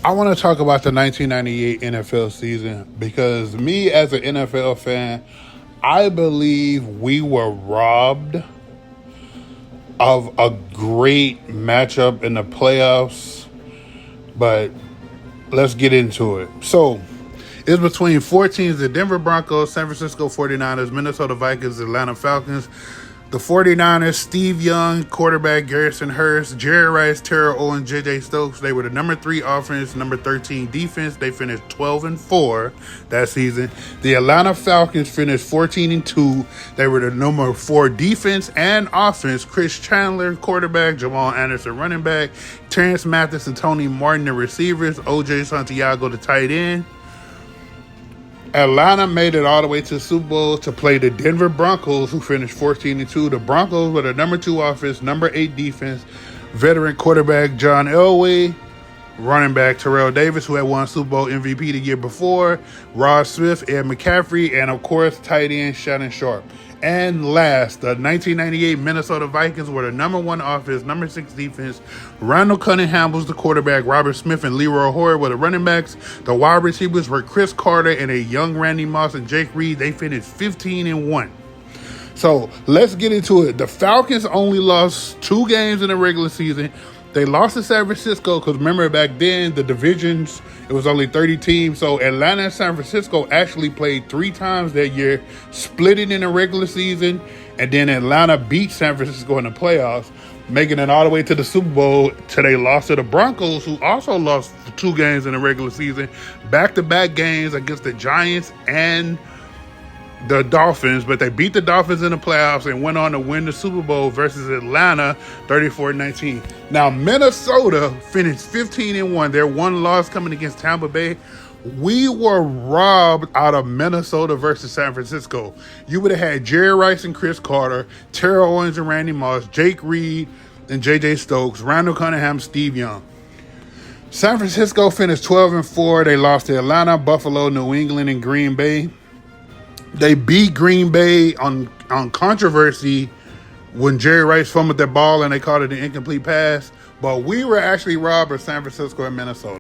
I want to talk about the 1998 NFL season because me, as an NFL fan, I believe we were robbed of a great matchup in the playoffs. But let's get into it. So, it's between four teams: the Denver Broncos, San Francisco 49ers, Minnesota Vikings, Atlanta Falcons. The 49ers, Steve Young, quarterback Garrison Hurst, Jerry Rice, Terrell Owens, J.J. Stokes. They were the number 3 offense, number 13 defense. They finished 12-4 that season. The Atlanta Falcons finished 14-2. They were the number 4 defense and offense. Chris Chandler, quarterback, Jamal Anderson, running back, Terrence Mathis and Tony Martin, the receivers, O.J. Santiago, the tight end. Atlanta made it all the way to the Super Bowl to play the Denver Broncos, who finished 14-2. The Broncos were the number 2 offense, number 8 defense, veteran quarterback John Elway, running back Terrell Davis, who had won Super Bowl MVP the year before, Rod Smith, Ed McCaffrey, and of course, tight end Shannon Sharp. And last, the 1998 Minnesota Vikings were the number 1 offense, number 6 defense. Randall Cunningham was the quarterback. Robert Smith and Leroy Hoare were the running backs. The wide receivers were Chris Carter and a young Randy Moss and Jake Reed. They finished 15-1. So let's get into it. The Falcons only lost 2 games in the regular season. They lost to San Francisco because remember back then, the divisions, it was only 30 teams. So Atlanta and San Francisco actually played 3 times that year, split it in the regular season, and then Atlanta beat San Francisco in the playoffs, making it all the way to the Super Bowl till they lost to the Broncos, who also lost 2 games in the regular season, back-to-back games against the Giants and the Dolphins, but they beat the Dolphins in the playoffs and went on to win the Super Bowl versus Atlanta 34-19. Now, Minnesota finished 15-1. Their one loss coming against Tampa Bay. We were robbed out of Minnesota versus San Francisco. You would have had Jerry Rice and Chris Carter, Terrell Owens and Randy Moss, Jake Reed and J.J. Stokes, Randall Cunningham, Steve Young. San Francisco finished 12-4. They lost to Atlanta, Buffalo, New England, and Green Bay. They beat Green Bay on controversy when Jerry Rice fumbled that ball and they called it an incomplete pass. But we were actually robbed of San Francisco and Minnesota.